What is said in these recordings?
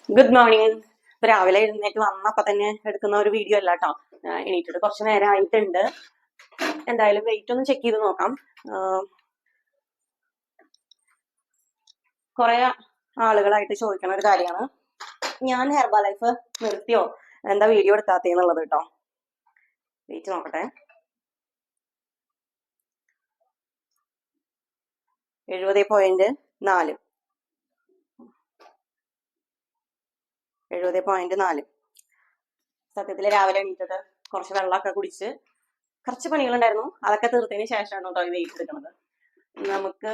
Good morning. ഇപ്പൊ രാവിലെ എഴുന്നേറ്റ് വന്നപ്പോ തന്നെ എടുക്കുന്ന ഒരു വീഡിയോ അല്ല കേട്ടോ. എണീറ്റിട്ട് കുറച്ച് നേരം ആയിട്ടുണ്ട്. എന്തായാലും വെയിറ്റ് ഒന്ന് ചെക്ക് ചെയ്ത് നോക്കാം. കുറെ ആളുകളായിട്ട് ചോദിക്കണ ഒരു കാര്യമാണ്, ഞാൻ ഹെർബ ലൈഫ് നിർത്തിയോ, എന്താ വീഡിയോ എടുക്കാത്തേന്നുള്ളത് കേട്ടോ. വെയിറ്റ് നോക്കട്ടെ. 70.4 70.4. സത്യത്തില് രാവിലെ എണീറ്റിട്ട് കുറച്ച് വെള്ളമൊക്കെ കുടിച്ച് കുറച്ച് പണികളുണ്ടായിരുന്നു, അതൊക്കെ തീർത്തതിന് ശേഷമാണ് കേട്ടോ ഈ വെയിറ്റ് എടുക്കുന്നത്. നമുക്ക്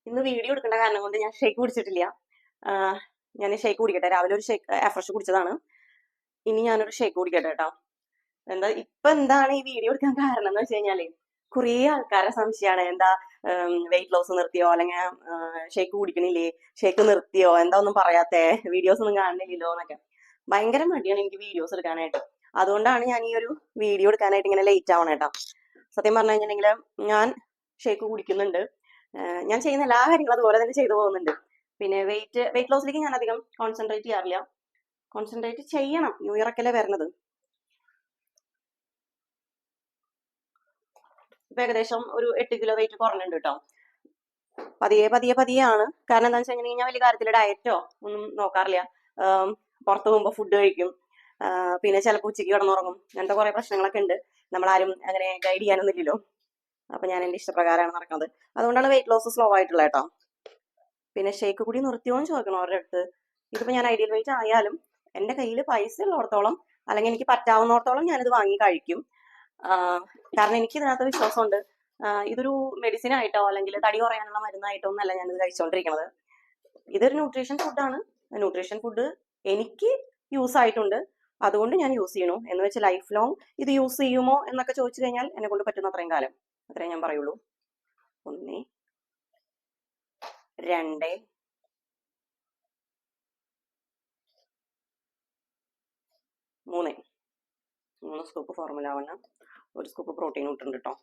ഇന്ന് വീഡിയോ എടുക്കേണ്ട കാരണം കൊണ്ട് ഞാൻ ഷേക്ക് കുടിച്ചിട്ടില്ല. ഞാൻ ഷേക്ക് കുടിക്കട്ടെ. രാവിലെ ഒരു ഷേക്ക് ഫ്രഷ് കുടിച്ചതാണ്. ഇനി ഞാനൊരു ഷേക്ക് കുടിക്കട്ടെ കേട്ടോ. എന്താണ് ഈ വീഡിയോ എടുക്കാൻ കാരണം എന്ന് വെച്ച് കഴിഞ്ഞാല്, കുറേ ആൾക്കാരെ സംശയമാണ്, എന്താ വെയിറ്റ് ലോസ് നിർത്തിയോ, അല്ലെങ്കിൽ ഷേക്ക് കുടിക്കണില്ലേ, ഷേക്ക് നിർത്തിയോ, എന്താ ഒന്നും പറയാത്തേ, വീഡിയോസ് ഒന്നും കാണുന്നില്ലല്ലോ എന്നൊക്കെ. ഭയങ്കര മടിയാണ് എനിക്ക് വീഡിയോസ് എടുക്കാനായിട്ട്. അതുകൊണ്ടാണ് ഞാൻ ഈ ഒരു വീഡിയോ എടുക്കാനായിട്ട് ഇങ്ങനെ ലേറ്റ് ആവണം കേട്ടോ. സത്യം പറഞ്ഞു കഴിഞ്ഞിട്ടുണ്ടെങ്കിൽ ഞാൻ ഷേക്ക് കുടിക്കുന്നുണ്ട്. ഞാൻ ചെയ്യുന്ന എല്ലാ കാര്യങ്ങളും അതുപോലെ തന്നെ ചെയ്തു പോകുന്നുണ്ട്. പിന്നെ വെയിറ്റ് ലോസിലേക്ക് ഞാൻ അധികം കോൺസെൻട്രേറ്റ് ചെയ്യാറില്ല. കോൺസെൻട്രേറ്റ് ചെയ്യണം, ന്യൂ ഇയർ ഒക്കെ അല്ലേ വരുന്നത്. ഇപ്പൊ ഏകദേശം ഒരു 8 കിലോ വെയിറ്റ് കുറഞ്ഞിട്ടുണ്ട് കേട്ടോ. പതിയെ ആണ്. കാരണം എന്താണെന്ന് വെച്ച് കഴിഞ്ഞാൽ ഞാൻ വലിയ കാര്യത്തിൽ ഡയറ്റോ ഒന്നും നോക്കാറില്ല. പുറത്തു പോകുമ്പോൾ ഫുഡ് കഴിക്കും, പിന്നെ ചിലപ്പോൾ ഉച്ചയ്ക്ക് കിടന്നുറങ്ങും. അങ്ങനത്തെ കുറെ പ്രശ്നങ്ങളൊക്കെ ഉണ്ട്. നമ്മളാരും അങ്ങനെ ഗൈഡ് ചെയ്യാനൊന്നും ഇല്ലല്ലോ. അപ്പൊ ഞാൻ എന്റെ ഇഷ്ടപ്രകാരമാണ് നടക്കുന്നത്. അതുകൊണ്ടാണ് വെയിറ്റ് ലോസ് സ്ലോ ആയിട്ടുള്ളത് കേട്ടോ. പിന്നെ ഷേക്ക് കൂടി നിർത്തിയോന്ന് ചോദിക്കണം അവരുടെ അടുത്ത്. ഇതിപ്പോ ഞാൻ ഐഡിയൽ വെയിറ്റ് ആയാലും എന്റെ കയ്യിൽ പൈസ ഉള്ളിടത്തോളം, അല്ലെങ്കിൽ എനിക്ക് പറ്റാവുന്നിടത്തോളം ഞാനിത് വാങ്ങി കഴിക്കും. കാരണം എനിക്ക് ഇതിനകത്ത് വിശ്വാസമുണ്ട്. ഇതൊരു മെഡിസിൻ ആയിട്ടോ അല്ലെങ്കിൽ തടി കുറയാനുള്ള മരുന്നായിട്ടോ ഒന്നല്ല ഞാനിത് കഴിച്ചുകൊണ്ടിരിക്കുന്നത്. ഇതൊരു ന്യൂട്രീഷൻ ഫുഡാണ്. ന്യൂട്രീഷൻ ഫുഡ് എനിക്ക് യൂസ് ആയിട്ടുണ്ട്, അതുകൊണ്ട് ഞാൻ യൂസ് ചെയ്യണു. എന്ന് വെച്ച് ലൈഫ് ലോങ് ഇത് യൂസ് ചെയ്യുമോ എന്നൊക്കെ ചോദിച്ചു കഴിഞ്ഞാൽ എന്നെ കൊണ്ട് പറ്റുന്ന അത്രയും കാലം അത്രയും ഞാൻ പറയുള്ളൂ. 1 2 3 സ്കൂപ്പ് ഫോർമുല 1, 1 സ്കൂപ്പ് പ്രോട്ടീൻ ഇട്ടുണ്ട് കേട്ടോ.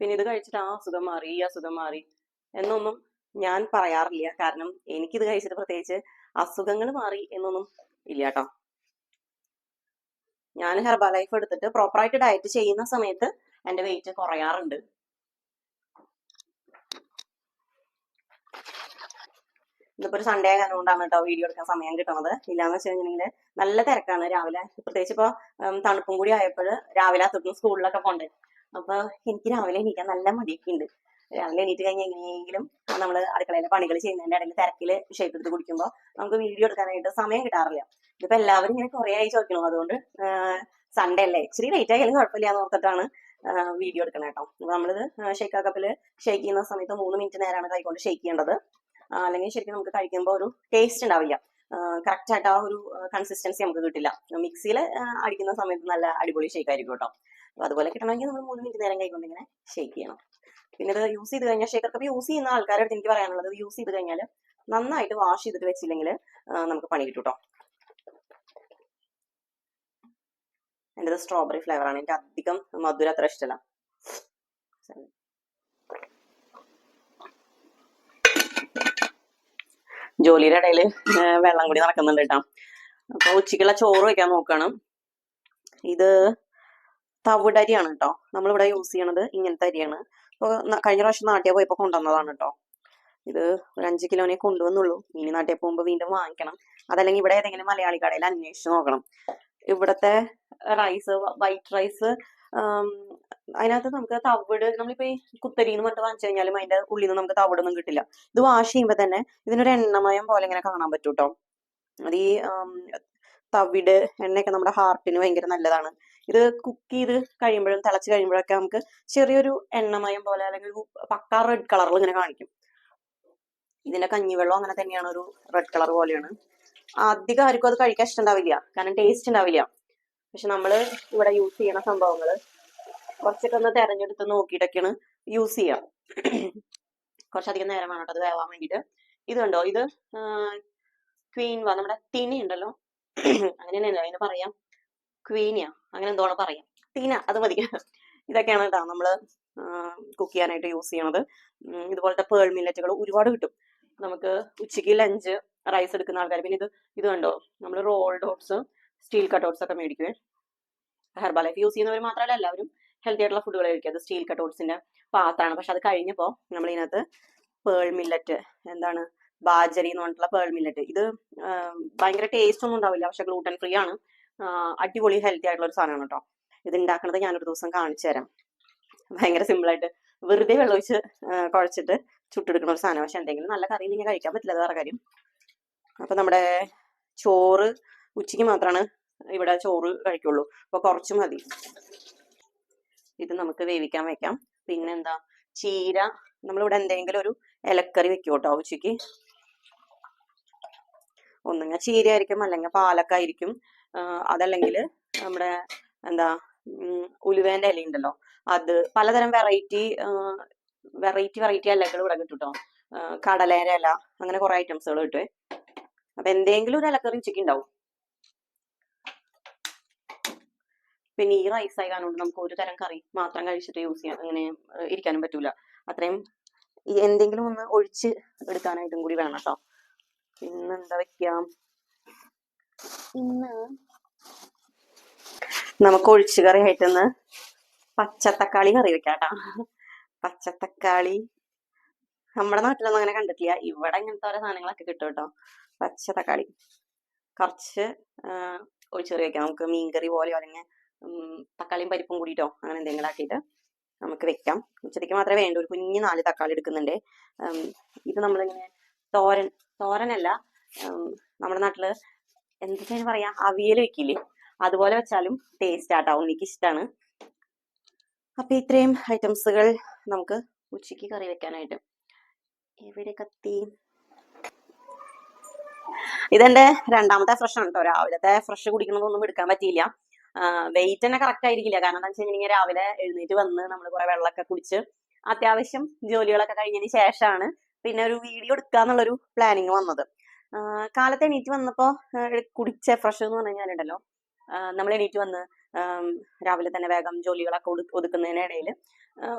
പിന്നെ ഇത് കഴിച്ചിട്ട് ആ അസുഖം മാറി, ഈ അസുഖം മാറി എന്നൊന്നും ഞാൻ പറയാറില്ല. കാരണം എനിക്കിത് കഴിച്ചിട്ട് പ്രത്യേകിച്ച് അസുഖങ്ങൾ മാറി എന്നൊന്നും ഇല്ല കേട്ടോ. ഞാൻ ഹെർബ ലൈഫ് എടുത്തിട്ട് പ്രോപ്പറായിട്ട് ഡയറ്റ് ചെയ്യുന്ന സമയത്ത് എന്റെ വെയിറ്റ് കുറയാറുണ്ട്. ഇതിപ്പോ ഒരു സൺഡേ ആയതുകൊണ്ടാണ് കേട്ടോ വീഡിയോ എടുക്കാൻ സമയം കിട്ടുന്നത്. ഇല്ലാന്ന് വെച്ച് കഴിഞ്ഞിട്ടുണ്ടെങ്കിൽ നല്ല തിരക്കാണ് രാവിലെ. പ്രത്യേകിച്ച് ഇപ്പൊ തണുപ്പും കൂടി ആയപ്പോൾ രാവിലെ അത്തും സ്കൂളിലൊക്കെ പോണ്ടേ. അപ്പൊ എനിക്ക് രാവിലെ എണീക്കാൻ നല്ല മടിയൊക്കെ ഉണ്ട്. രാവിലെ എണീറ്റ് കഴിഞ്ഞാൽ എങ്ങനെയെങ്കിലും നമ്മൾ അടുക്കളയിലെ പണികൾ ചെയ്യുന്നതിന്റെ ഇടയിൽ തിരക്കില് ഷേപ്പ് എടുത്ത് കുടിക്കുമ്പോൾ നമുക്ക് വീഡിയോ എടുക്കാനായിട്ട് സമയം കിട്ടാറില്ല. ഇതിപ്പോ എല്ലാവരും ഇങ്ങനെ കുറെ ആയി ചോദിക്കണം. അതുകൊണ്ട് സൺഡേ അല്ലേ, ഇച്ചിരി ലേറ്റ് ആയാലും കുഴപ്പമില്ല എന്ന് ഓർത്തിട്ടാണ് വീഡിയോ എടുക്കണം കേട്ടോ. നമ്മളിത് ഷേക്ക് കപ്പില് ഷേക്ക് ചെയ്യുന്ന സമയത്ത് 3 മിനിറ്റ് നേരമാണ് കൈകൊണ്ട് ഷേക്ക് ചെയ്യേണ്ടത്. അല്ലെങ്കിൽ ശരിക്കും നമുക്ക് കഴിക്കുമ്പോൾ ഒരു ടേസ്റ്റ് ഉണ്ടാവില്ല. കറക്റ്റ് ആയിട്ട് ആ ഒരു കൺസിസ്റ്റൻസി നമുക്ക് കിട്ടില്ല. മിക്സിയിൽ അടിക്കുന്ന സമയത്ത് നല്ല അടിപൊളി ഷേക്ക് ആയിരിക്കും കേട്ടോ. അപ്പൊ അതുപോലെ കിട്ടണമെങ്കിൽ നമ്മൾ 3 മിനിറ്റ് നേരം കൈകൊണ്ട് ഇങ്ങനെ ഷേക്ക് ചെയ്യണം. പിന്നെ ഇത് യൂസ് ചെയ്ത് കഴിഞ്ഞാൽ, ഷേക്കർ കപ്പ് യൂസ് ചെയ്യുന്ന ആൾക്കാരുടെ അടുത്ത് എനിക്ക് പറയാനുള്ളത്, യൂസ് ചെയ്ത് കഴിഞ്ഞാൽ നന്നായിട്ട് വാഷ് ചെയ്തിട്ട് വെച്ചില്ലെങ്കിൽ നമുക്ക് പണി കിട്ടും കേട്ടോ. എൻ്റെ സ്ട്രോബെറി ഫ്ലേവർ ആണ്. എനിക്ക് അധികം മധുരം അത്ര ഇഷ്ടമല്ല. ജോലിയുടെ ഇടയിൽ വെള്ളം കൂടി നടക്കുന്നുണ്ട് കേട്ടോ. അപ്പൊ ഉച്ചയ്ക്കുള്ള ചോറ് വെക്കാൻ നോക്കണം. ഇത് തവിടരിയാണ് കേട്ടോ. നമ്മളിവിടെ യൂസ് ചെയ്യണത് ഇങ്ങനത്തെ അരിയാണ്. ഇപ്പൊ കഴിഞ്ഞ പ്രാവശ്യം നാട്ടിൽ പോയപ്പോ കൊണ്ടുവന്നതാണ് കേട്ടോ. ഇത് ഒരു 5 കിലോനെ കൊണ്ടുവന്നുള്ളൂ. ഇനി നാട്ടിൽ പോകുമ്പോൾ വീണ്ടും വാങ്ങിക്കണം. അതല്ലെങ്കിൽ ഇവിടെ ഏതെങ്കിലും മലയാളി കടയിൽ അന്വേഷിച്ച് നോക്കണം. ഇവിടത്തെ റൈസ്, വൈറ്റ് റൈസ്, അതിനകത്ത് നമുക്ക് തവിട്, നമ്മളിപ്പോ ഈ കുത്തരിന്ന് പറഞ്ഞിട്ട് വാങ്ങിച്ചു കഴിഞ്ഞാലും അതിന്റെ ഉള്ളിൽ നിന്ന് നമുക്ക് തവിടൊന്നും കിട്ടില്ല. ഇത് വാഷ് ചെയ്യുമ്പോൾ തന്നെ ഇതിനൊരു എണ്ണമയം പോലെ ഇങ്ങനെ കാണാൻ പറ്റും കേട്ടോ. അത് ഈ തവിട് എണ്ണയൊക്കെ നമ്മുടെ ഹാർട്ടിന് ഭയങ്കര നല്ലതാണ്. ഇത് കുക്ക് ചെയ്ത് കഴിയുമ്പോഴും തിളച്ച് കഴിയുമ്പോഴൊക്കെ നമുക്ക് ചെറിയൊരു എണ്ണമയം പോലെ, അല്ലെങ്കിൽ ഒരു പക്കാ റെഡ് കളറിൽ ഇങ്ങനെ കാണിക്കും. ഇതിന്റെ കഞ്ഞിവെള്ളം അങ്ങനെ തന്നെയാണ്, ഒരു റെഡ് കളർ പോലെയാണ്. അധികം ആർക്കും അത് കഴിക്കാൻ ഇഷ്ടമുണ്ടാവില്ല, കാരണം ടേസ്റ്റ് ഉണ്ടാവില്ല. പക്ഷെ നമ്മള് ഇവിടെ യൂസ് ചെയ്യണ സംഭവങ്ങള് കുറച്ചൊക്കെ ഒന്ന് തെരഞ്ഞെടുത്ത് നോക്കിയിട്ടൊക്കെയാണ് യൂസ് ചെയ്യാം. കുറച്ചധികം നേരം വേണം അത് വേവാൻ വേണ്ടിയിട്ട്. ഇത് കണ്ടോ, ഇത് ക്വീൻവ, നമ്മുടെ തിനി ഉണ്ടല്ലോ, അങ്ങനെ തന്നെയല്ലോ അതിന് പറയാം, ക്വീനിയ അങ്ങനെ എന്തോണം പറയാം, ടീന, അത് മതി. ഇതൊക്കെയാണ് കേട്ടോ നമ്മള് കുക്ക് ചെയ്യാനായിട്ട് യൂസ് ചെയ്യണത്. ഇതുപോലത്തെ പേൾ മില്ലറ്റുകൾ ഒരുപാട് കിട്ടും. നമുക്ക് ഉച്ചയ്ക്ക് ലഞ്ച് റൈസ് എടുക്കുന്ന ആൾക്കാർ. പിന്നെ ഇത് കണ്ടോ, നമ്മൾ rolled oats, steel cut oats ഒക്കെ മേടിക്കുവേ. ഹെർബൽ ലൈഫ് യൂസ് ചെയ്യുന്നവർ മാത്രമല്ല എല്ലാവരും ഹെൽത്തി ആയിട്ടുള്ള ഫുഡുകൾ കഴിക്കുക. അത് സ്റ്റീൽ കട്ട് ഓട്സിന്റെ പാത്താണ്. പക്ഷെ അത് കഴിഞ്ഞപ്പോൾ നമ്മൾ ഇതിനകത്ത് പേൾ മില്ലറ്റ്, എന്താണ് ബാജരി എന്ന് പറഞ്ഞിട്ടുള്ള പേൾ മില്ലറ്റ്, ഇത് ഭയങ്കര ടേസ്റ്റ് ഒന്നും ഉണ്ടാവില്ല, പക്ഷെ ഗ്ലൂട്ടൻ ഫ്രീ ആണ്. അടിപൊളി ഹെൽത്തി ആയിട്ടുള്ള ഒരു സാധനമാണ് കേട്ടോ. ഇത് ഉണ്ടാക്കുന്നത് ഞാനൊരു ദിവസം കാണിച്ചു തരാം. ഭയങ്കര സിമ്പിളായിട്ട് വെറുതെ വെള്ളമൊഴിച്ച് കുഴച്ചിട്ട് ചുട്ടെടുക്കുന്ന ഒരു സാധനം. പക്ഷെ എന്തെങ്കിലും നല്ല കറിയിൽ ഇങ്ങനെ കഴിക്കാൻ പറ്റില്ല, അത് വേറെ കാര്യം. അപ്പൊ നമ്മുടെ ചോറ് ഉച്ചയ്ക്ക് മാത്രമാണ് ഇവിടെ ചോറ് കഴിക്കുള്ളൂ, അപ്പൊ കുറച്ച് മതി. ഇത് നമുക്ക് വേവിക്കാൻ വെക്കാം. പിന്നെന്താ, ചീര നമ്മളിവിടെ എന്തെങ്കിലും ഒരു ഇലക്കറി വെക്കും കേട്ടോ ഉച്ചയ്ക്ക്. ഒന്നുകിൽ ചീര ആയിരിക്കും, അല്ലെങ്കിൽ പാലക്കായിരിക്കും, അതല്ലെങ്കിൽ നമ്മുടെ എന്താ ഉലുവേന്റെ ഇല ഉണ്ടല്ലോ, അത് പലതരം വെറൈറ്റി ഇലകൾ ഇവിടെ കിട്ടും കേട്ടോ. കടലേര ഇല, അങ്ങനെ കുറെ ഐറ്റംസുകൾ കിട്ടുവേ. അപ്പൊ എന്തെങ്കിലും ഒരു ഇലക്കറി ഉച്ചയ്ക്ക് ഉണ്ടാവും. പിന്നെ ഈ റൈസ് ആയി കാരണം നമുക്ക് ഒരു തരം കറി മാത്രം കഴിച്ചിട്ട് യൂസ് ചെയ്യാൻ അങ്ങനെ ഇരിക്കാനും പറ്റൂല. അത്രയും എന്തെങ്കിലും ഒന്ന് ഒഴിച്ച് എടുക്കാനായിട്ടും കൂടി വേണം കേട്ടോ. പിന്നെന്താ വെക്കാം, ഇന്ന് നമുക്ക് ഒഴിച്ചു കറി ആയിട്ടൊന്ന് പച്ചത്തക്കാളി കറി വെക്കാട്ടാ. പച്ചത്തക്കാളി നമ്മുടെ നാട്ടിലൊന്നും അങ്ങനെ കണ്ടിട്ടില്ല, ഇവിടെ ഇങ്ങനത്തെ ഓരോ സാധനങ്ങളൊക്കെ കിട്ടും കേട്ടോ. പച്ചത്തക്കാളി കുറച്ച് ഒഴിച്ചു കറി വെക്കാം. നമുക്ക് മീൻകറി പോലെയോ അല്ലെങ്കിൽ തക്കാളിയും പരിപ്പും കൂടിയിട്ടോ അങ്ങനെ എന്തെങ്കിലും ആക്കിയിട്ട് നമുക്ക് വെക്കാം. ഉച്ചയ്ക്ക് മാത്രമേ വേണ്ടൂ. ഒരു കുഞ്ഞ് 4 തക്കാളി എടുക്കുന്നുണ്ട്. ഇത് നമ്മളിങ്ങനെ തോരനല്ല, നമ്മുടെ നാട്ടില് എന്തൊക്കെയാണ് പറയാ, അവിയൽ വെക്കില്ലേ, അതുപോലെ വെച്ചാലും ടേസ്റ്റ് ആട്ടാവും, എനിക്ക് ഇഷ്ടമാണ്. അപ്പൊ ഇത്രയും ഐറ്റംസുകൾ നമുക്ക് ഉച്ചയ്ക്ക് കറി വെക്കാനായിട്ട്. എവിടെ കത്തി? ഇതെന്റെ രണ്ടാമത്തെ ഫ്രഷ് ആണ് കേട്ടോ. രാവിലത്തെ ഫ്രഷ് കുടിക്കണതൊന്നും എടുക്കാൻ പറ്റിയില്ല. വെയിറ്റ് തന്നെ കറക്റ്റ് ആയിരിക്കില്ല, കാരണം എന്താ വെച്ച് കഴിഞ്ഞാൽ രാവിലെ എഴുന്നേറ്റ് വന്ന് നമ്മൾ കുറെ വെള്ളമൊക്കെ കുടിച്ച് അത്യാവശ്യം ജോലികളൊക്കെ കഴിഞ്ഞതിന് ശേഷമാണ് പിന്നെ ഒരു വീഡിയോ എടുക്കാന്നുള്ളൊരു പ്ലാനിങ് വന്നത്. കാലത്ത് എണീറ്റ് വന്നപ്പോ കുടിച്ച ഫ്രഷ് എന്ന് പറഞ്ഞു കഴിഞ്ഞാലുണ്ടല്ലോ, നമ്മൾ എണീറ്റ് വന്ന് രാവിലെ തന്നെ വേഗം ജോലികളൊക്കെ ഒതുക്കുന്നതിനിടയിൽ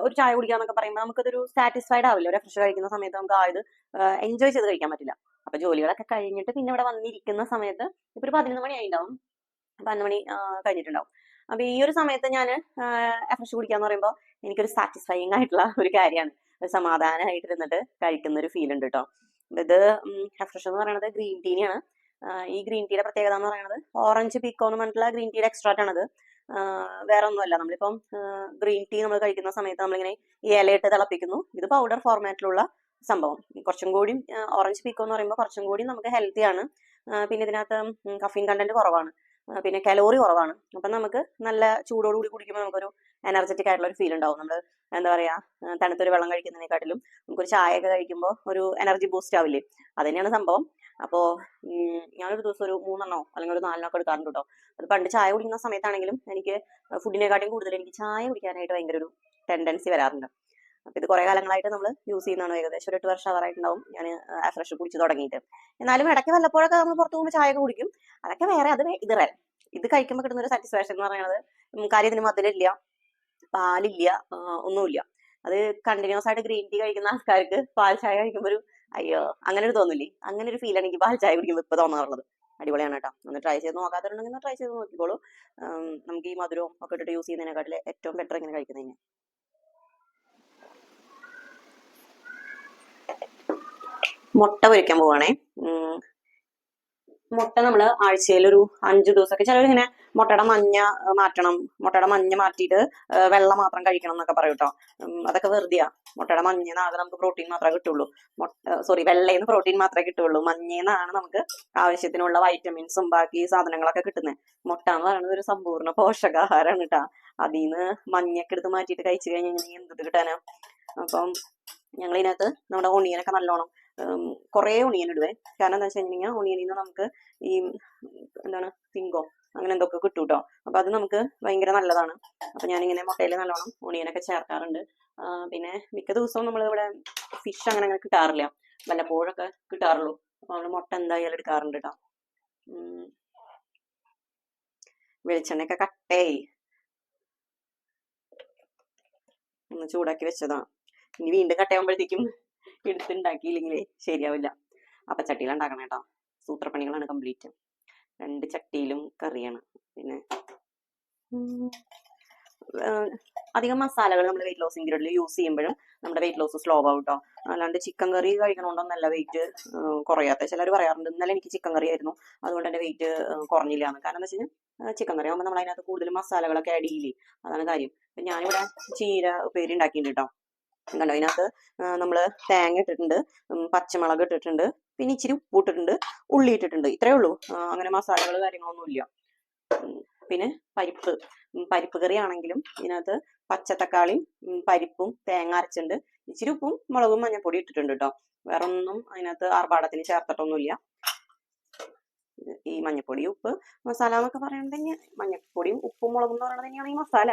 ഒരു ചായ കുടിക്കാന്നൊക്കെ പറയുമ്പോൾ നമുക്കതൊരു സാറ്റിസ്ഫൈഡ് ആവില്ല. ഒരു ഫ്രഷ് കഴിക്കുന്ന സമയത്ത് നമുക്ക് ഇത് എൻജോയ് ചെയ്ത് കഴിക്കാൻ പറ്റില്ല. അപ്പൊ ജോലികളൊക്കെ കഴിഞ്ഞിട്ട് പിന്നെ ഇവിടെ വന്നിരിക്കുന്ന സമയത്ത് ഇപ്പൊ ഒരു 11 മണി ആയിട്ടുണ്ടാവും, 12 മണി കഴിഞ്ഞിട്ടുണ്ടാവും. അപ്പൊ ഈ ഒരു സമയത്ത് ഞാൻ ഫ്രഷ് കുടിക്കാന്ന് പറയുമ്പോൾ എനിക്കൊരു സാറ്റിസ്ഫൈങ് ആയിട്ടുള്ള ഒരു കാര്യമാണ്. സമാധാനമായിട്ടിരുന്നിട്ട് കഴിക്കുന്ന ഒരു ഫീൽ ഉണ്ട് കേട്ടോ. ഇത് ഫ്രഷ് എന്ന് പറയുന്നത് ഗ്രീൻ ടീയാണ്. ഈ ഗ്രീൻ ടീയുടെ പ്രത്യേകത എന്ന് പറയുന്നത് ഓറഞ്ച് പീക്കോ എന്ന് പറഞ്ഞിട്ടുള്ള ഗ്രീൻ ടീയുടെ എക്സ്ട്രാക്റ്റ് ആണത്. വേറെ ഒന്നുമല്ല. നമ്മളിപ്പം ഗ്രീൻ ടീ നമ്മൾ കഴിക്കുന്ന സമയത്ത് നമ്മളിങ്ങനെ ഈ ഇലയിട്ട് തിളപ്പിക്കുന്നു. ഇത് പൗഡർ ഫോർമാറ്റിലുള്ള സംഭവം. കുറച്ചും കൂടി ഓറഞ്ച് പീക്കോ എന്ന് പറയുമ്പോൾ കുറച്ചും കൂടി നമുക്ക് ഹെൽത്തി ആണ്. പിന്നെ ഇതിനകത്ത് കഫീൻ കണ്ടന്റ് കുറവാണ്, പിന്നെ കലോറി കുറവാണ്. അപ്പം നമുക്ക് നല്ല ചൂടോടുകൂടി കുടിക്കുമ്പോൾ നമുക്കൊരു എനർജറ്റിക് ആയിട്ടുള്ള ഒരു ഫീൽ ഉണ്ടാവും. നമ്മൾ എന്താ പറയാ, തണുത്തൊരു വെള്ളം കഴിക്കുന്നതിനെക്കാട്ടിലും നമുക്കൊരു ചായയൊക്കെ കഴിക്കുമ്പോൾ ഒരു എനർജി ബൂസ്റ്റ് ആവില്ലേ, അത് തന്നെയാണ് സംഭവം. അപ്പോ ഞാനൊരു ദിവസം ഒരു 3 അല്ലെങ്കിൽ ഒരു 4 ഒക്കെ എടുക്കാറുണ്ട് കേട്ടോ. അത് പണ്ട് ചായ കുടിക്കുന്ന സമയത്താണെങ്കിലും എനിക്ക് ഫുഡിനെക്കാട്ടിയും കൂടുതൽ എനിക്ക് ചായ കുടിക്കാനായിട്ട് ഭയങ്കര ഒരു ടെൻഡൻസി വരാറുണ്ട്. അപ്പൊ ഇത് കുറെ കാലങ്ങളായിട്ട് നമ്മൾ യൂസ് ചെയ്യുന്നതാണ്. ഏകദേശം ഒരു 8 വർഷം ആവാറായിട്ടുണ്ടാവും ഞാൻ ഫ്രഷ് കുടിച്ച് തുടങ്ങിയിട്ട്. എന്നാലും ഇടയ്ക്ക് വല്ലപ്പോഴൊക്കെ നമ്മൾ പുറത്തു പോകുമ്പോൾ ചായ ഒക്കെ കുടിക്കും, അതൊക്കെ വേറെ. ഇത് റേ ഇത് കഴിക്കുമ്പോൾ കിട്ടുന്ന ഒരു സാറ്റിസ്ഫാക്ഷൻ എന്ന് പറയുന്നത് കാര്യത്തിന് മധുരമില്ല, പാലില്ല, ഒന്നുമില്ല. അത് കണ്ടിന്യൂസ് ആയിട്ട് ഗ്രീൻ ടീ കഴിക്കുന്ന ആൾക്കാർക്ക് പാൽ ചായ കഴിക്കുമ്പോൾ ഒരു അയ്യോ അങ്ങനെ ഒരു തോന്നില്ലേ, അങ്ങനെ ഒരു ഫീലാണ് എനിക്ക് പാൽ ചായ കുടിക്കുമ്പോൾ ഇപ്പൊ തോന്നാറുള്ളത്. അടിപൊളിയാണ് കേട്ടോ. ഒന്ന് ട്രൈ ചെയ്ത് നോക്കാത്തവരുണ്ടെങ്കിൽ ട്രൈ ചെയ്ത് നോക്കിക്കോളൂ. നമുക്ക് ഈ മധുരവും ഒക്കെ ഇട്ടിട്ട് യൂസ് ചെയ്യുന്നതിനെക്കാട്ടിൽ ഏറ്റവും ബെറ്റർ ഇങ്ങനെ കഴിക്കുന്നതിന്. മുട്ട പൊരിക്കാൻ പോവാണേ. മുട്ട നമ്മൾ ആഴ്ചയിൽ ഒരു 5 ദിവസമൊക്കെ, ചിലരിങ്ങനെ മുട്ടയുടെ മഞ്ഞ മാറ്റണം, മുട്ടയുടെ മഞ്ഞ മാറ്റിയിട്ട് വെള്ള മാത്രം കഴിക്കണം എന്നൊക്കെ പറയും കേട്ടോ. അതൊക്കെ വെറുതെയാ. മുട്ടയുടെ മഞ്ഞേന്നാകെ നമുക്ക് പ്രോട്ടീൻ മാത്രമേ കിട്ടുള്ളൂ. വെള്ളയിൽ പ്രോട്ടീൻ മാത്രമേ കിട്ടുള്ളൂ. മഞ്ഞേന്നാണ് നമുക്ക് ആവശ്യത്തിനുള്ള വൈറ്റമിൻസും ബാക്കി സാധനങ്ങളൊക്കെ കിട്ടുന്നത്. മുട്ട എന്ന് പറയുന്നത് ഒരു സമ്പൂർണ്ണ പോഷകാഹാരമാണ് കേട്ടാ. അതിന്ന് മഞ്ഞൊക്കെ എടുത്ത് മാറ്റിയിട്ട് കഴിച്ചു കഴിഞ്ഞാൽ എന്തിട്ട് കിട്ടാനാ. അപ്പം ഞങ്ങൾ ഇതിനകത്ത് നമ്മുടെ ഒണിയനൊക്കെ നല്ലോണം കുറേ ഒണിയൻ ഇടുവേ. കാരണം എന്താ വെച്ച് കഴിഞ്ഞാൽ ഒണിയനിൽ നിന്ന് നമുക്ക് ഈ എന്താണ് സിങ്കോ അങ്ങനെ എന്തൊക്കെ കിട്ടും കേട്ടോ. അപ്പൊ അത് നമുക്ക് ഭയങ്കര നല്ലതാണ്. അപ്പൊ ഞാനിങ്ങനെ മുട്ടയിൽ നല്ലോണം ഒണിയനൊക്കെ ചേർക്കാറുണ്ട്. പിന്നെ മിക്ക ദിവസവും നമ്മൾ ഇവിടെ ഫിഷ് അങ്ങനെ കിട്ടാറില്ല, വല്ലപ്പോഴൊക്കെ കിട്ടാറുള്ളൂ. അപ്പൊ നമ്മള് മുട്ട എന്തായാലും എടുക്കാറുണ്ട് കേട്ടോ. വെളിച്ചെണ്ണയൊക്കെ കട്ടേ ഒന്ന് ചൂടാക്കി വെച്ചതാ. ഇനി വീണ്ടും കട്ടയാകുമ്പോഴത്തേക്കും എടുത്തുണ്ടാക്കിയില്ലെങ്കിലേ ശരിയാവില്ല. ചട്ടിയിൽ ഉണ്ടാക്കണം കേട്ടോ. സൂത്രപ്പണികളാണ് കംപ്ലീറ്റ്. 2 ചട്ടിയിലും കറിയാണ്. പിന്നെ അധികം മസാലകൾ നമ്മൾ വെയിറ്റ് ലോസ് ഇൻഗ്രീഡിയൻറ്റിൽ യൂസ് ചെയ്യുമ്പോഴും നമ്മുടെ വെയിറ്റ് ലോസ് സ്ലോ ആവും കേട്ടോ. അല്ലാണ്ട് ചിക്കൻ കറി കഴിക്കണോണ്ടൊന്നല്ല വെയിറ്റ് കുറയാത്ത. ചിലർ പറയാറുണ്ട് ഇന്നലെ എനിക്ക് ചിക്കൻ കറി ആയിരുന്നു അതുകൊണ്ട് എൻ്റെ വെയിറ്റ് കുറഞ്ഞില്ല എന്ന്. കാരണം എന്താ വെച്ച് കഴിഞ്ഞാൽ ചിക്കൻ കറി ആകുമ്പോൾ നമ്മൾ അതിനകത്ത് കൂടുതൽ മസാലകളൊക്കെ ആഡ് ചെയ്യില്ലേ, അതാണ് കാര്യം. അപ്പം ഞാനിവിടെ ചീര ഉപ്പേരി ഉണ്ടാക്കിയിട്ടുണ്ട് കേട്ടോ. കണ്ടോ, അതിനകത്ത് നമ്മൾ തേങ്ങ ഇട്ടിട്ടുണ്ട്, പച്ചമുളക് ഇട്ടിട്ടുണ്ട്, പിന്നെ ഇച്ചിരി ഉപ്പ് ഇട്ടിട്ടുണ്ട്, ഉള്ളി ഇട്ടിട്ടുണ്ട്. ഇത്രയേ ഉള്ളൂ. അങ്ങനെ മസാലകൾ കാര്യങ്ങളൊന്നുമില്ല. പിന്നെ പരിപ്പ് കറി ആണെങ്കിലും ഇതിനകത്ത് പച്ചത്തക്കാളിയും പരിപ്പും തേങ്ങ അരച്ചിട്ടുണ്ട്, ഇച്ചിരി ഉപ്പും മുളകും മഞ്ഞപ്പൊടി ഇട്ടിട്ടുണ്ട് കേട്ടോ. വേറെ ഒന്നും അതിനകത്ത് ആർഭാടത്തിന് ചേർത്തിട്ടൊന്നുമില്ല. ഈ മഞ്ഞപ്പൊടി ഉപ്പ് മസാല എന്നൊക്കെ പറയുന്നത് മഞ്ഞപ്പൊടിയും ഉപ്പും മുളകും എന്ന് പറയുന്നത് തന്നെയാണ് ഈ മസാല.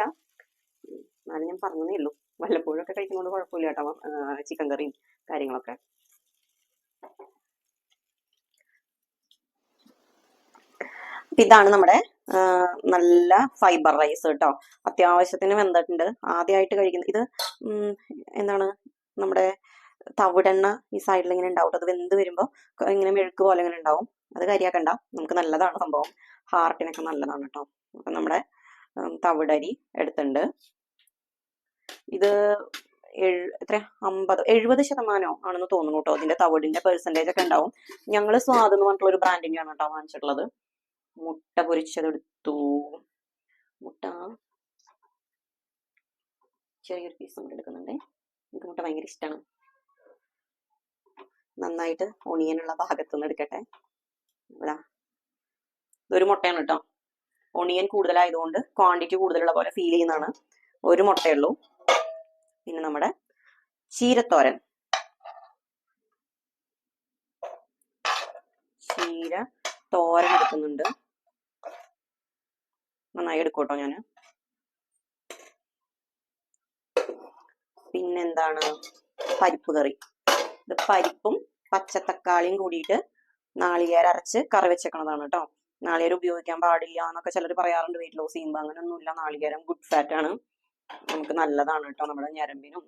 എന്നാലും ഞാൻ പറഞ്ഞതേ ഉള്ളൂ. വല്ലപ്പോഴൊക്കെ കഴിക്കുന്നതുകൊണ്ട് കുഴപ്പമില്ല കേട്ടോ ചിക്കൻ കറിയും കാര്യങ്ങളൊക്കെ. ഇതാണ് നമ്മുടെ നല്ല ഫൈബർ റൈസ് കേട്ടോ. അത്യാവശ്യത്തിന് വെന്തിട്ടുണ്ട്. ആദ്യമായിട്ട് കഴിക്കുന്നത് ഇത് എന്താണ്, നമ്മുടെ തവിടെണ്ണ ഈ സൈഡിൽ ഇങ്ങനെ ഉണ്ടാവും. അത് വെന്ത് വരുമ്പോൾ ഇങ്ങനെ മെഴുക്ക് പോലെ ഇങ്ങനെ ഉണ്ടാവും. അത് കരിയാക്കണ്ട, നമുക്ക് നല്ലതാണ് സംഭവം. ഹാർട്ടിനൊക്കെ നല്ലതാണ് കേട്ടോ. അപ്പൊ നമ്മുടെ തവിടരി എടുത്തിട്ടുണ്ട്. ഇത് എത്ര 70% ആണെന്ന് തോന്നുന്നു കേട്ടോ. അതിന്റെ തവിടിന്റെ പെർസെന്റേജ് ഒക്കെ ഉണ്ടാവും. ഞങ്ങള് സ്വാദ് എന്ന് പറഞ്ഞിട്ടുള്ള ഒരു ബ്രാൻഡിന്റെയാണ് കേട്ടോ വാങ്ങിച്ചിട്ടുള്ളത്. മുട്ട പൊരിച്ചതെടുത്തു. മുട്ട ചെറിയൊരു പീസ് നമ്മൾ എടുക്കുന്നുണ്ട്. എനിക്ക് മുട്ട ഭയങ്കര ഇഷ്ടമാണ്. നന്നായിട്ട് ഒണിയനുള്ള ഭാഗത്തുനിന്ന് എടുക്കട്ടെ. ഇതൊരു മുട്ടയാണ് കേട്ടോ. ഒണിയൻ കൂടുതലായതുകൊണ്ട് ക്വാണ്ടിറ്റി കൂടുതലുള്ള പോലെ ഫീൽ ചെയ്യുന്നതാണ്. ഒരു മുട്ടയുള്ളൂ. പിന്നെ നമ്മുടെ ചീര തോരൻ എടുക്കുന്നുണ്ട്. നന്നായി എടുക്കൂട്ടോ ഞാൻ. പിന്നെന്താണ്, പരിപ്പ് കറി. ഇത് പരിപ്പും പച്ചത്തക്കാളിയും കൂടിയിട്ട് നാളികേരം അരച്ച് കറി വെച്ചേക്കണതാണ് കേട്ടോ. നാളികേരം ഉപയോഗിക്കാൻ പാടില്ല എന്നൊക്കെ ചിലർ പറയാറുണ്ട് വെയിറ്റ് ലോസ് ചെയ്യുമ്പോൾ. അങ്ങനെയൊന്നുമില്ല. നാളികേരം ഗുഡ് ഫാറ്റ് ആണ്, നമുക്ക് നല്ലതാണ് കേട്ടോ. നമ്മുടെ ഞരമ്പിനും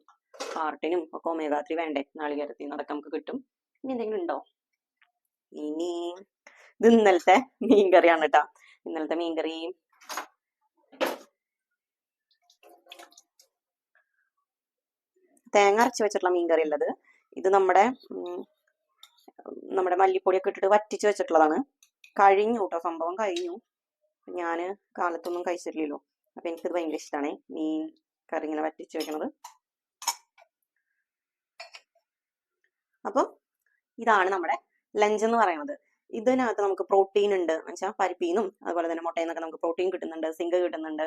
ഹാർട്ടിനും ഒക്കെ ഒമേഗ 3 വേണ്ടേ, നാളികേരത്തിൽ നിന്ന് അതൊക്കെ നമുക്ക് കിട്ടും. ഇനി എന്തെങ്കിലും ഉണ്ടോ? ഇനി ഇത് ഇന്നലത്തെ മീൻകറിയാണ് കേട്ടോ. ഇന്നലത്തെ മീൻകറി തേങ്ങ അരച്ച് വെച്ചിട്ടുള്ള മീൻകറി ഉള്ളത്. ഇത് നമ്മുടെ മല്ലിപ്പൊടിയൊക്കെ ഇട്ടിട്ട് വറ്റിച്ച് വെച്ചിട്ടുള്ളതാണ്. കഴിഞ്ഞു കേട്ടോ, സംഭവം കഴിഞ്ഞു. ഞാന് കാലത്തൊന്നും കഴിച്ചിട്ടില്ലല്ലോ. അപ്പൊ എനിക്കിത് ഭയങ്കര ഇഷ്ടമാണ്, മീൻ കറി ഇങ്ങനെ വറ്റിച്ച് വെക്കണത്. അപ്പം ഇതാണ് നമ്മുടെ ലഞ്ച് എന്ന് പറയുന്നത്. ഇതിനകത്ത് നമുക്ക് പ്രോട്ടീൻ ഉണ്ട് എന്നുവെച്ചാൽ പരിപ്പീന്നും അതുപോലെ തന്നെ മുട്ടയിൽ നിന്നൊക്കെ നമുക്ക് പ്രോട്ടീൻ കിട്ടുന്നുണ്ട്, സിങ്ക് കിട്ടുന്നുണ്ട്,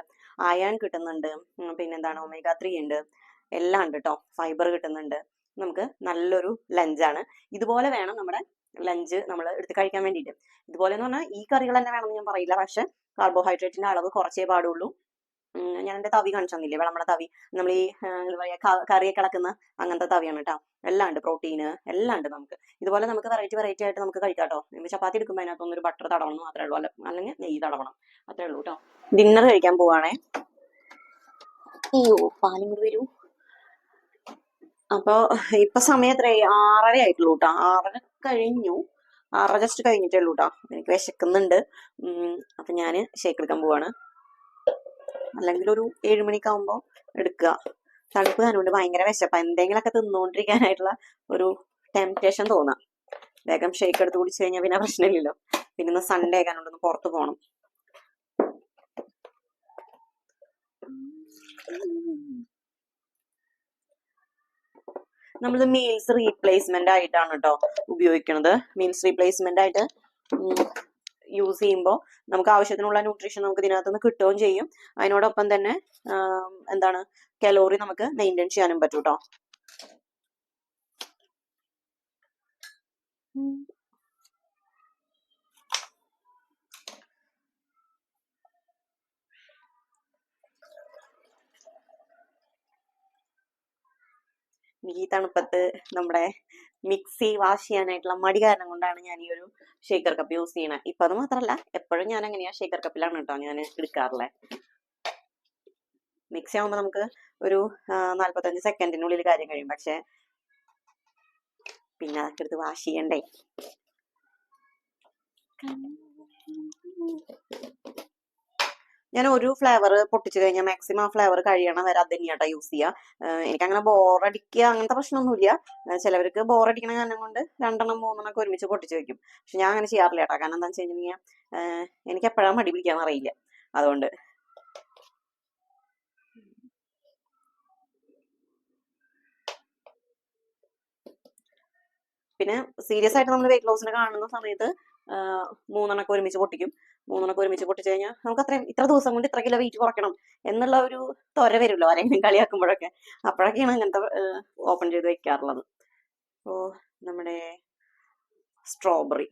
അയൺ കിട്ടുന്നുണ്ട്, പിന്നെന്താണ് ഒമേഗ 3 ഉണ്ട്, എല്ലാം ഉണ്ട് കേട്ടോ. ഫൈബർ കിട്ടുന്നുണ്ട്. നമുക്ക് നല്ലൊരു ലഞ്ചാണ്. ഇതുപോലെ വേണം നമ്മുടെ ലഞ്ച് നമ്മൾ എടുത്ത് കഴിക്കാൻ വേണ്ടിയിട്ട്. ഇതുപോലെ എന്ന് പറഞ്ഞാൽ ഈ കറികൾ തന്നെ വേണമെന്ന് ഞാൻ പറയില്ല, പക്ഷെ കാർബോഹൈഡ്രേറ്റിന്റെ അളവ് കുറച്ചേ പാടുള്ളൂ. ഞാൻ എൻ്റെ തവി കാണിച്ചു തന്നില്ലേ, വിളമ്പണ തവി. നമ്മൾ ഈ എന്താ പറയാ കറിയൊക്കെ ഇളക്കുന്ന അങ്ങനത്തെ തവിയാണ് കേട്ടോ. എല്ലാം ഉണ്ട്, പ്രോട്ടീന് എല്ലാം ഉണ്ട്. നമുക്ക് ഇതുപോലെ നമുക്ക് വെറൈറ്റി ആയിട്ട് നമുക്ക് കഴിക്കാം കേട്ടോ. ചപ്പാത്തി എടുക്കുമ്പോൾ അതിനകത്തൊന്നും ഒരു ബട്ടർ തടവണം മാത്രമേ ഉള്ളൂ, അല്ലെങ്കിൽ നെയ്യ് തടവണം, അത്രേ ഉള്ളൂ കേട്ടോ. ഡിന്നർ കഴിക്കാൻ പോവാണേ. അയ്യോ, പാലും കൂടി വരൂ. അപ്പൊ ഇപ്പൊ സമയം എത്രയായി? 6:30 ആയിട്ടുള്ളൂ കേട്ടോ. 6:30 കഴിഞ്ഞു. 6:30 ജസ്റ്റ് കഴിഞ്ഞിട്ടേ ഉള്ളൂ കേട്ടോ. എനിക്ക് വിശക്കുന്നുണ്ട്. അപ്പൊ ഞാന് ഷേക്ക് എടുക്കാൻ പോവാണ്. അല്ലെങ്കിൽ ഒരു 7 മണിക്കാവുമ്പോ എടുക്കുക. തണുപ്പ് കണ്ടുകൊണ്ട് ഭയങ്കര വിശപ്പ. എന്തെങ്കിലുമൊക്കെ തിന്നുകൊണ്ടിരിക്കാനായിട്ടുള്ള ഒരു ടെംപ്റ്റേഷൻ തോന്നാം. വേഗം ഷേക്ക് എടുത്ത് കുടിച്ചു കഴിഞ്ഞാൽ പിന്നെ പ്രശ്നമില്ലല്ലോ. പിന്നെ ഇന്ന് സൺഡേ ആകാനുണ്ടൊന്ന് പുറത്ത് പോകണം. നമ്മളിത് മീൽസ് റീപ്ലേസ്മെന്റ് ആയിട്ടാണ് കേട്ടോ ഉപയോഗിക്കുന്നത്. മീൽസ് റീപ്ലേസ്മെന്റ് ആയിട്ട് യൂസ് ചെയ്യുമ്പോൾ നമുക്ക് ആവശ്യത്തിനുള്ള ന്യൂട്രീഷൻ നമുക്ക് ഇതിനകത്ത് നിന്ന് കിട്ടുകയും ചെയ്യും. അതിനോടൊപ്പം തന്നെ എന്താണ് കലോറി നമുക്ക് മെയിൻറ്റെയിൻ ചെയ്യാനും പറ്റും കേട്ടോ. ഈ തണുപ്പത്ത് നമ്മുടെ മിക്സി വാഷ് ചെയ്യാനായിട്ടുള്ള മടി കാരണം കൊണ്ടാണ് ഞാൻ ഈ ഒരു ഷേക്കർ കപ്പ് യൂസ് ചെയ്യണത്. ഇപ്പൊ അത് മാത്രല്ല, എപ്പോഴും ഞാൻ എങ്ങനെയാ ഷേക്കർ കപ്പിലാണ് കേട്ടോ ഞാൻ എടുക്കാറുള്ളത്. മിക്സി ആകുമ്പോൾ നമുക്ക് ഒരു 45 സെക്കൻഡിനുള്ളിൽ കാര്യം കഴിയും. പക്ഷെ പിന്നെ അതൊക്കെ എടുത്ത് വാഷ് ചെയ്യണ്ടേ. ഞാൻ ഒരു ഫ്ലേവർ പൊട്ടിച്ചു കഴിഞ്ഞാൽ മാക്സിമം ആ ഫ്ലേവർ കഴിയണം വരെ അത് തന്നെയാട്ടോ യൂസ് ചെയ്യുക. എനിക്കങ്ങനെ ബോറടിക്കുക അങ്ങനത്തെ പ്രശ്നമൊന്നുമില്ല. ചിലവർക്ക് ബോറടിക്കണ കാരണം കൊണ്ട് 2 3 ഒക്കെ ഒരുമിച്ച് പൊട്ടിച്ച് വെക്കും. പക്ഷെ ഞാൻ അങ്ങനെ ചെയ്യാറില്ല കേട്ടോ. കാരണം എന്താണെന്ന് വെച്ച് കഴിഞ്ഞാൽ എനിക്ക് എപ്പോഴാണ് മടി പിടിക്കാന്ന് അറിയില്ല. അതുകൊണ്ട് പിന്നെ സീരിയസ് ആയിട്ട് നമ്മൾ വെയിറ്റ് ലോസിനെ കാണുന്ന സമയത്ത് 3 ഒക്കെ ഒരുമിച്ച് പൊട്ടിക്കും. 3 ഒക്കെ ഒരുമിച്ച് പൊട്ടിച്ചു കഴിഞ്ഞാൽ നമുക്ക് അത്രയും ഇത്ര ദിവസം കൊണ്ട് ഇത്ര കിലോ വെയിറ്റ് കുറയ്ക്കണം എന്നുള്ള ഒരു ത്വര വരുമല്ലോ ആരെങ്കിലും കളിയാക്കുമ്പോഴൊക്കെ. അപ്പോഴൊക്കെയാണ് അങ്ങനത്തെ ഓപ്പൺ ചെയ്ത് വെക്കാറുള്ളത്. അപ്പോൾ നമ്മുടെ സ്ട്രോബെറി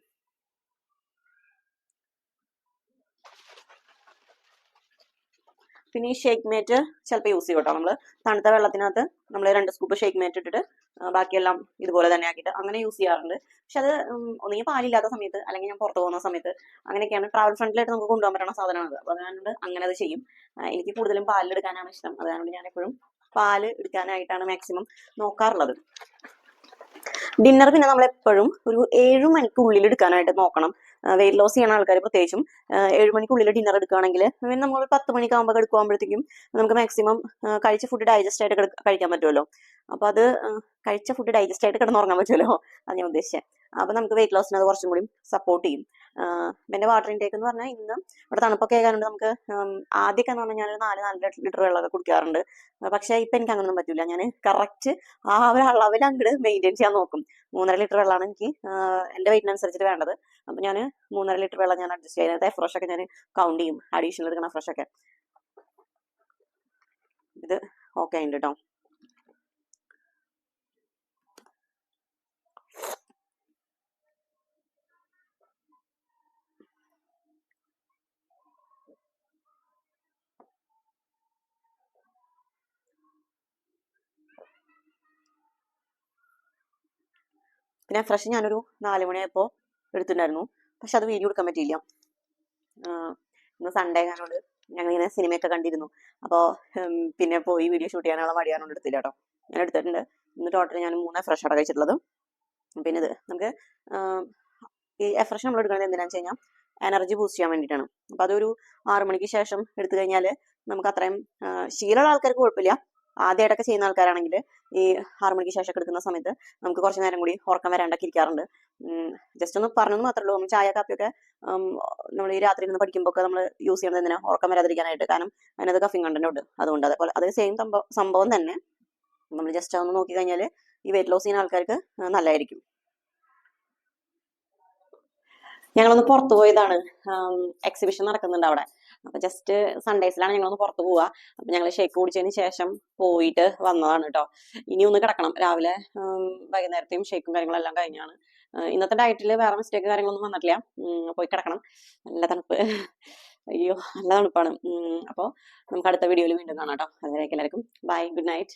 പിന്നെ ഈ ഷേക്ക് മേറ്റ് ചിലപ്പോൾ യൂസ് ചെയ്യും കേട്ടോ. നമ്മൾ തണുത്ത വെള്ളത്തിനകത്ത് നമ്മൾ 2 സ്കൂപ്പ് ഷേക്ക് മേറ്റ് ഇട്ടിട്ട് ബാക്കിയെല്ലാം ഇതുപോലെ തന്നെ ആക്കിയിട്ട് അങ്ങനെ യൂസ് ചെയ്യാറുണ്ട്. പക്ഷെ അത് ഒന്നുകിൽ പാലില്ലാത്ത സമയത്ത് അല്ലെങ്കിൽ ഞാൻ പുറത്ത് പോകുന്ന സമയത്ത് അങ്ങനെയൊക്കെയാണ് ട്രാവൽ ഫ്രണ്ടിലായിട്ട് നമുക്ക് കൊണ്ടുപോകാൻ പറ്റുന്ന സാധനമാണ്. അപ്പോൾ അതുകൊണ്ട് അങ്ങനെ അത് ചെയ്യും. എനിക്ക് കൂടുതലും പാലിലെടുക്കാനാണ് ഇഷ്ടം. അതുകൊണ്ട് ഞാൻ എപ്പോഴും പാല് എടുക്കാനായിട്ടാണ് മാക്സിമം നോക്കാറുള്ളത്. ഡിന്നർ പിന്നെ നമ്മൾ എപ്പോഴും ഒരു 7 മണിക്കുള്ളിൽ എടുക്കാനായിട്ട് നോക്കണം. വെയിറ്റ് ലോസ് ചെയ്യുന്ന ആൾക്കാർ പ്രത്യേകിച്ചും 7 മണിക്കുള്ളിൽ ഡിന്നർ എടുക്കുകയാണെങ്കിൽ നമ്മൾ 10 മണിക്കാകുമ്പോൾ എടുക്കുമ്പോഴത്തേക്കും നമുക്ക് മാക്സിമം കഴിച്ച ഫുഡ് ഡൈജസ്റ്റ് ആയിട്ട് കഴിക്കാൻ പറ്റുമല്ലോ. അപ്പോൾ അത് കഴിച്ച ഫുഡ് ഡൈജസ്റ്റ് ആയിട്ട് കിടന്നുറങ്ങാൻ പറ്റുമല്ലോ, അത് ഞാൻ ഉദ്ദേശിച്ചത്. അപ്പോൾ നമുക്ക് വെയിറ്റ് ലോസിന് അത് കുറച്ചും കൂടി സപ്പോർട്ട് ചെയ്യും. പിന്നെ വാട്ടർ ഇൻടേക്ക് എന്ന് പറഞ്ഞാൽ ഇന്ന് ഇവിടെ തണുപ്പൊക്കെ ആയതുകൊണ്ട് നമുക്ക് ആദ്യമൊക്കെ എന്ന് പറഞ്ഞാൽ ഞാൻ 4 ലിറ്റർ വെള്ളമൊക്കെ കുടിക്കാറുണ്ട്. പക്ഷേ ഇപ്പം എനിക്ക് അങ്ങനൊന്നും പറ്റില്ല. ഞാൻ കറക്റ്റ് ആ ഒരു അളവിൽ അങ്ങോട്ട് മെയിൻറ്റെയിൻ ചെയ്യാൻ നോക്കും. 3.5 ലിറ്റർ വെള്ളമാണ് എനിക്ക് എൻ്റെ വെയിറ്റിനനുസരിച്ചിട്ട് വേണ്ടത്. അപ്പം ഞാൻ 3.5 ലിറ്റർ വെള്ളം ഞാൻ അഡ്ജസ്റ്റ് ചെയ്യുന്നത്. ഫ്രഷ് ഒക്കെ ഞാൻ കൗണ്ട് ചെയ്യും, അഡീഷണൽ എടുക്കുന്ന ഫ്രഷ് ഒക്കെ. ഇത് ഓക്കെ ഉണ്ട് കേട്ടോ. പിന്നെ ഫ്രഷ് ഞാനൊരു 4 മണിയായപ്പോൾ എടുത്തിട്ടുണ്ടായിരുന്നു. പക്ഷെ അത് വീഡിയോ എടുക്കാൻ പറ്റിയില്ല. ഇന്ന് സൺഡേ ആയതുകൊണ്ട് ഞങ്ങളിങ്ങനെ സിനിമയൊക്കെ കണ്ടിരുന്നു. അപ്പോൾ പിന്നെ പോയി വീഡിയോ ഷൂട്ട് ചെയ്യാനുള്ള മടിയാണോണ്ട് എടുത്തില്ല കേട്ടോ. ഞാൻ എടുത്തിട്ടുണ്ട്. ഇന്ന് ടോട്ടൽ ഞാൻ 3 ഫ്രഷ് ആണ് കഴിച്ചിട്ടുള്ളത്. പിന്നെ ഇത് നമുക്ക് ഈ ഫ്രഷ് നമ്മൾ എടുക്കുന്നത് എന്തിനാണെന്ന് വെച്ച് കഴിഞ്ഞാൽ എനർജി ബൂസ്റ്റ് ചെയ്യാൻ വേണ്ടിയിട്ടാണ്. അപ്പം അതൊരു 6 മണിക്ക് ശേഷം എടുത്തു കഴിഞ്ഞാൽ നമുക്ക് അത്രയും ശീലമുള്ള ആൾക്കാർക്ക് കുഴപ്പമില്ല. ആദ്യമായിട്ടൊക്കെ ചെയ്യുന്ന ആൾക്കാരാണെങ്കിൽ ഈ 6 മണിക്ക് ശേഷം എടുക്കുന്ന സമയത്ത് നമുക്ക് കുറച്ച് നേരം കൂടി ഉറക്കം വരാണ്ടൊക്കെ ഇരിക്കാറുണ്ട്. ജസ്റ്റ് ഒന്ന് പറഞ്ഞെന്ന് മാത്രമേ ഉള്ളൂ. നമ്മൾ ചായ കാപ്പിയൊക്കെ നമ്മൾ ഈ രാത്രി ഇരുന്ന് പഠിക്കുമ്പോൾ ഒക്കെ നമ്മൾ യൂസ് ചെയ്യുന്നത് എന്തിനാ, ഉറക്കം വരാതിരിക്കാനായിട്ട്. കാരണം അതിനകത്ത് കഫീൻ കണ്ടന്റ് ഉണ്ട്. അതുകൊണ്ട് അതേപോലെ അതേ സെയിം സംഭവം തന്നെ നമ്മൾ ജസ്റ്റ് ഒന്ന് നോക്കി കഴിഞ്ഞാൽ ഈ വെയിറ്റ് ലോസ് ചെയ്യുന്ന ആൾക്കാർക്ക് നല്ലതായിരിക്കും. ഞങ്ങളൊന്ന് പുറത്തു പോയതാണ്. എക്സിബിഷൻ നടക്കുന്നുണ്ട് അവിടെ. അപ്പൊ ജസ്റ്റ് സൺഡേസിലാണ് ഞങ്ങളൊന്ന് പുറത്തു പോവുക. അപ്പൊ ഞങ്ങൾ ഷേക്ക് കുടിച്ചതിന് ശേഷം പോയിട്ട് വന്നതാണ് കേട്ടോ. ഇനി ഒന്ന് കിടക്കണം. രാവിലെ വൈകുന്നേരത്തെയും ഷേക്കും കാര്യങ്ങളെല്ലാം കഴിഞ്ഞാണ്. ഇന്നത്തെ ഡയറ്റിൽ വേറെ മിസ്റ്റേക്ക് കാര്യങ്ങളൊന്നും വന്നിട്ടില്ല. പോയി കിടക്കണം. നല്ല തണുപ്പ്, അയ്യോ നല്ല തണുപ്പാണ്. അപ്പോൾ നമുക്ക് അടുത്ത വീഡിയോയിൽ വീണ്ടും കാണാം കേട്ടോ. അതുവരേക്കും എല്ലാവർക്കും ബൈ, ഗുഡ് നൈറ്റ്.